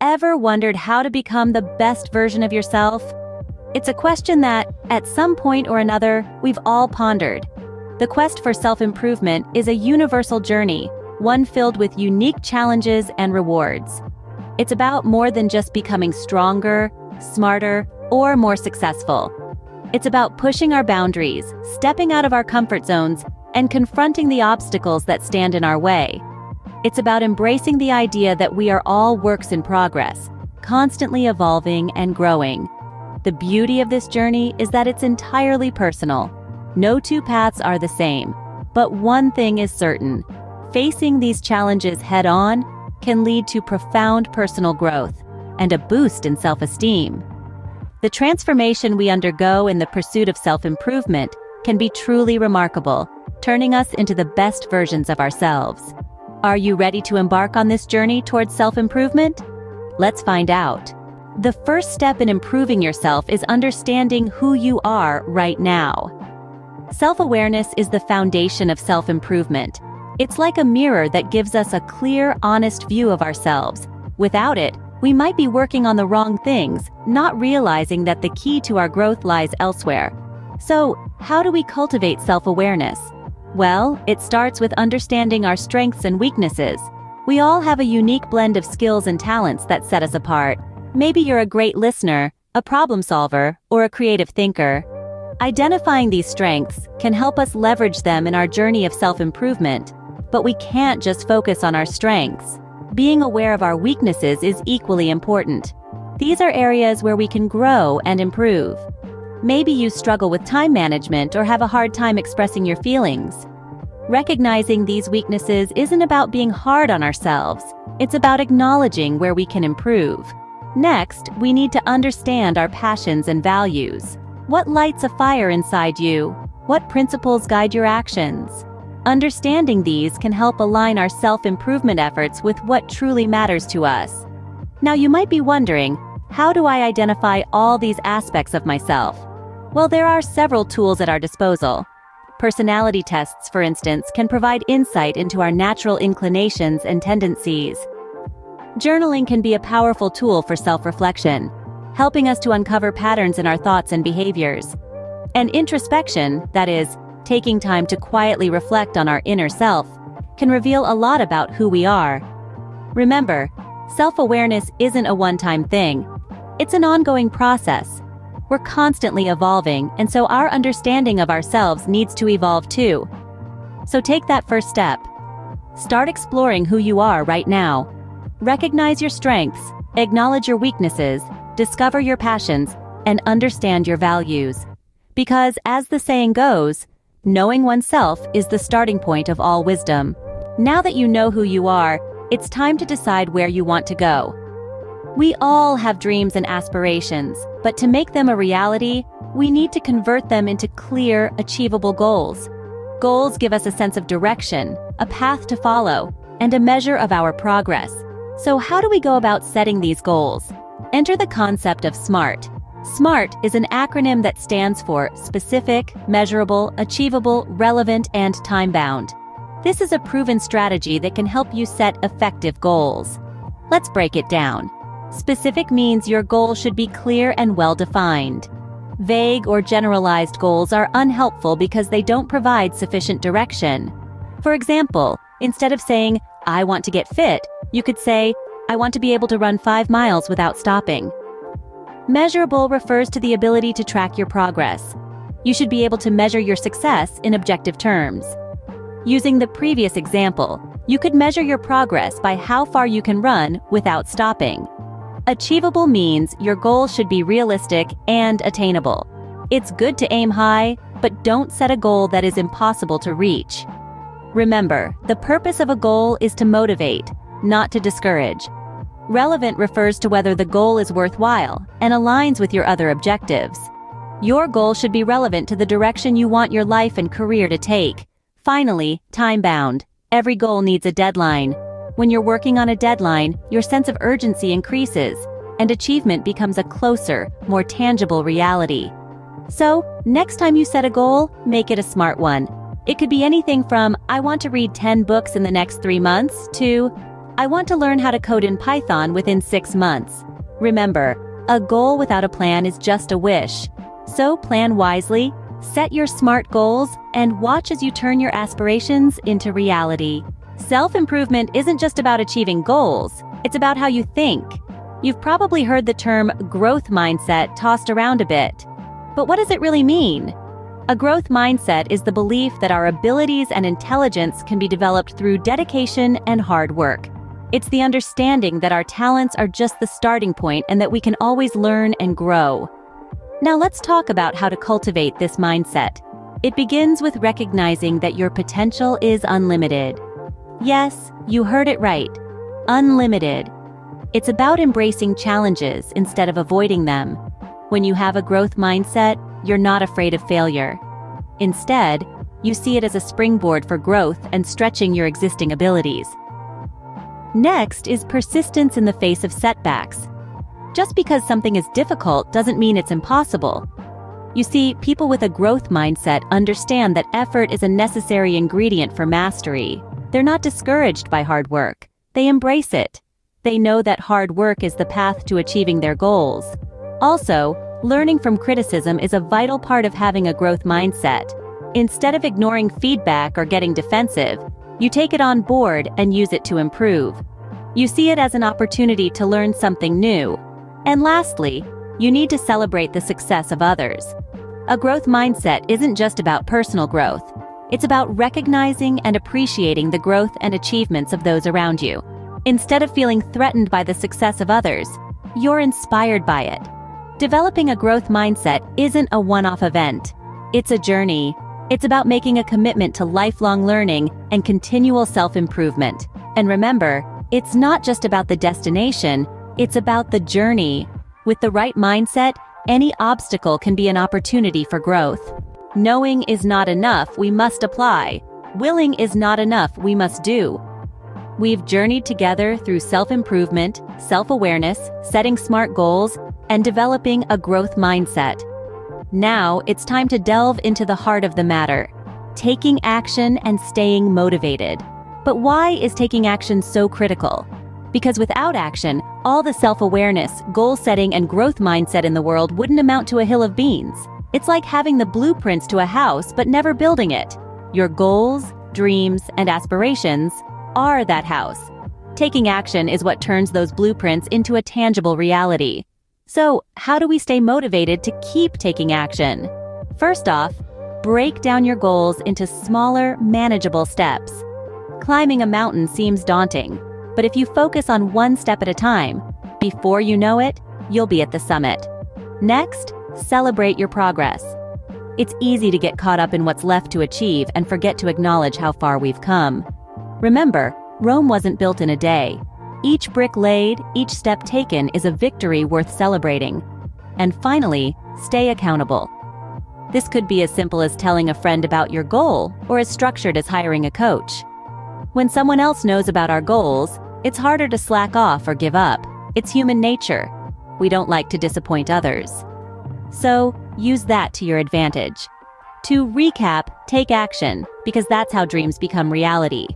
Ever wondered how to become the best version of yourself? It's a question that, at some point or another, we've all pondered. The quest for self-improvement is a universal journey, one filled with unique challenges and rewards. It's about more than just becoming stronger, smarter, or more successful. It's about pushing our boundaries, stepping out of our comfort zones, and confronting the obstacles that stand in our way. It's about embracing the idea that we are all works in progress, constantly evolving and growing. The beauty of this journey is that it's entirely personal. No two paths are the same, but one thing is certain: facing these challenges head-on can lead to profound personal growth and a boost in self-esteem. The transformation we undergo in the pursuit of self-improvement can be truly remarkable, turning us into the best versions of ourselves. Are you ready to embark on this journey towards self-improvement? Let's find out. The first step in improving yourself is understanding who you are right now. Self-awareness is the foundation of self-improvement. It's like a mirror that gives us a clear, honest view of ourselves. Without it, we might be working on the wrong things, not realizing that the key to our growth lies elsewhere. So, how do we cultivate self-awareness? Well, it starts with understanding our strengths and weaknesses. We all have a unique blend of skills and talents that set us apart. Maybe you're a great listener, a problem solver, or a creative thinker. Identifying these strengths can help us leverage them in our journey of self-improvement, but we can't just focus on our strengths. Being aware of our weaknesses is equally important. These are areas where we can grow and improve. Maybe you struggle with time management or have a hard time expressing your feelings. Recognizing these weaknesses isn't about being hard on ourselves. It's about acknowledging where we can improve. Next, we need to understand our passions and values. What lights a fire inside you? What principles guide your actions? Understanding these can help align our self-improvement efforts with what truly matters to us. Now you might be wondering, how do I identify all these aspects of myself? Well, there are several tools at our disposal. Personality tests, for instance, can provide insight into our natural inclinations and tendencies. Journaling can be a powerful tool for self-reflection, helping us to uncover patterns in our thoughts and behaviors. And introspection, that is, taking time to quietly reflect on our inner self, can reveal a lot about who we are. Remember, self-awareness isn't a one-time thing. It's an ongoing process. We're constantly evolving, and so our understanding of ourselves needs to evolve too. So take that first step. Start exploring who you are right now. Recognize your strengths, acknowledge your weaknesses, discover your passions, and understand your values. Because, as the saying goes, knowing oneself is the starting point of all wisdom. Now that you know who you are, it's time to decide where you want to go. We all have dreams and aspirations, but to make them a reality, we need to convert them into clear, achievable goals. Goals give us a sense of direction, a path to follow, and a measure of our progress. So how do we go about setting these goals? Enter the concept of SMART. SMART is an acronym that stands for specific, measurable, achievable, relevant, and time-bound. This is a proven strategy that can help you set effective goals. Let's break it down. Specific means your goal should be clear and well-defined. Vague or generalized goals are unhelpful because they don't provide sufficient direction. For example, instead of saying, "I want to get fit," you could say, "I want to be able to run 5 miles without stopping." Measurable refers to the ability to track your progress. You should be able to measure your success in objective terms. Using the previous example, you could measure your progress by how far you can run without stopping. Achievable means your goal should be realistic and attainable. It's good to aim high, but don't set a goal that is impossible to reach. Remember, the purpose of a goal is to motivate, not to discourage. Relevant refers to whether the goal is worthwhile and aligns with your other objectives. Your goal should be relevant to the direction you want your life and career to take. Finally, time-bound. Every goal needs a deadline. When you're working on a deadline, your sense of urgency increases, and achievement becomes a closer, more tangible reality. So, next time you set a goal, make it a SMART one. It could be anything from, "I want to read 10 books in the next 3 months," to, I want to learn how to code in Python within 6 months. Remember, a goal without a plan is just a wish. So plan wisely, set your SMART goals, and watch as you turn your aspirations into reality. Self-improvement isn't just about achieving goals, it's about how you think. You've probably heard the term growth mindset tossed around a bit. But what does it really mean? A growth mindset is the belief that our abilities and intelligence can be developed through dedication and hard work. It's the understanding that our talents are just the starting point and that we can always learn and grow. Now let's talk about how to cultivate this mindset. It begins with recognizing that your potential is unlimited. Yes, you heard it right. Unlimited. It's about embracing challenges instead of avoiding them. When you have a growth mindset, you're not afraid of failure. Instead, you see it as a springboard for growth and stretching your existing abilities. Next is persistence in the face of setbacks. Just because something is difficult doesn't mean it's impossible. You see, people with a growth mindset understand that effort is a necessary ingredient for mastery. They're not discouraged by hard work. They embrace it. They know that hard work is the path to achieving their goals. Also, learning from criticism is a vital part of having a growth mindset. Instead of ignoring feedback or getting defensive, you take it on board and use it to improve. You see it as an opportunity to learn something new. And lastly, you need to celebrate the success of others. A growth mindset isn't just about personal growth. It's about recognizing and appreciating the growth and achievements of those around you. Instead of feeling threatened by the success of others, you're inspired by it. Developing a growth mindset isn't a one-off event. It's a journey. It's about making a commitment to lifelong learning and continual self-improvement. And remember, it's not just about the destination, it's about the journey. With the right mindset, any obstacle can be an opportunity for growth. Knowing is not enough, we must apply. Willing is not enough, we must do. We've journeyed together through self-improvement, self-awareness, setting SMART goals, and developing a growth mindset. Now, it's time to delve into the heart of the matter, taking action and staying motivated. But why is taking action so critical? Because without action, all the self-awareness, goal-setting, and growth mindset in the world wouldn't amount to a hill of beans. It's like having the blueprints to a house but never building it. Your goals, dreams, and aspirations are that house. Taking action is what turns those blueprints into a tangible reality. So, how do we stay motivated to keep taking action? First off, break down your goals into smaller, manageable steps. Climbing a mountain seems daunting, but if you focus on one step at a time, before you know it, you'll be at the summit. Next, celebrate your progress. It's easy to get caught up in what's left to achieve and forget to acknowledge how far we've come. Remember, Rome wasn't built in a day. Each brick laid, each step taken is a victory worth celebrating. And finally, stay accountable. This could be as simple as telling a friend about your goal, or as structured as hiring a coach. When someone else knows about our goals, it's harder to slack off or give up. It's human nature. We don't like to disappoint others. So, use that to your advantage. To recap, take action, because that's how dreams become reality.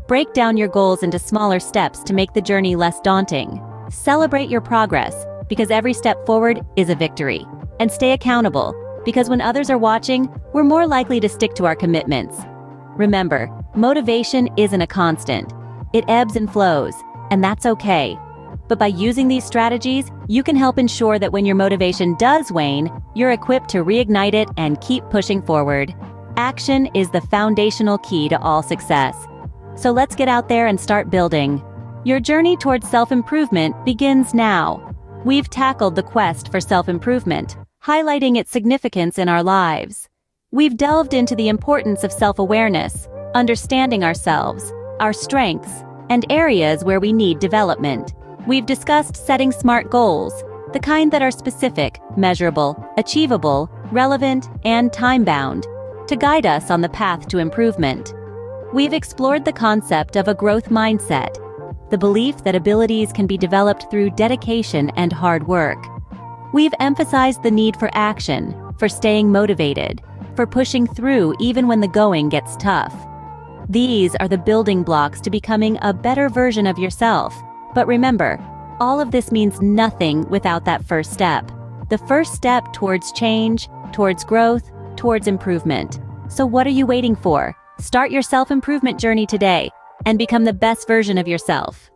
Break down your goals into smaller steps to make the journey less daunting. Celebrate your progress, because every step forward is a victory. And stay accountable, because when others are watching, we're more likely to stick to our commitments. Remember, motivation isn't a constant. It ebbs and flows, and that's okay. But by using these strategies, you can help ensure that when your motivation does wane, you're equipped to reignite it and keep pushing forward. Action is the foundational key to all success. So let's get out there and start building. Your journey towards self-improvement begins now. We've tackled the quest for self-improvement, highlighting its significance in our lives. We've delved into the importance of self-awareness, understanding ourselves, our strengths, and areas where we need development. We've discussed setting SMART goals, the kind that are specific, measurable, achievable, relevant, and time-bound, to guide us on the path to improvement. We've explored the concept of a growth mindset, the belief that abilities can be developed through dedication and hard work. We've emphasized the need for action, for staying motivated, for pushing through even when the going gets tough. These are the building blocks to becoming a better version of yourself. But remember, all of this means nothing without that first step. The first step towards change, towards growth, towards improvement. So what are you waiting for? Start your self-improvement journey today and become the best version of yourself.